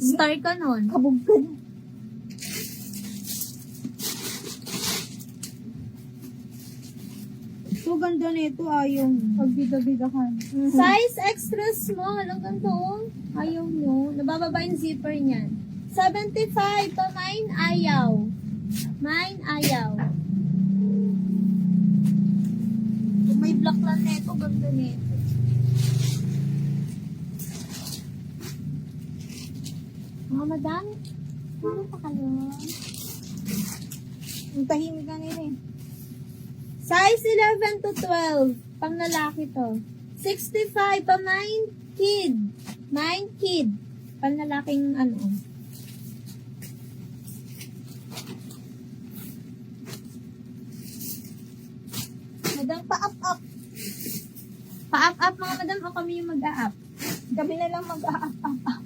Star ka nun. Kabog ka na. So, ganda nito, yung pagbida-bida ka. Size extra small. Ang ganda oh. Ayaw nyo. Nabababa yung zipper niyan. 75 pa. Mine ayaw. Mine ayaw. Kung may black lang nito, ganda nito. Mga madam, ano pa kayo? Ang tahimik ka nila eh. Size 11 to 12. Pang lalaki to. 65 pa mine kid. Mine kid. Pang lalaking ano. Madam, pa-up-up. Pa-up-up mga madam o kami yung mag-a-up? Gabi na lang mag-a-up-up.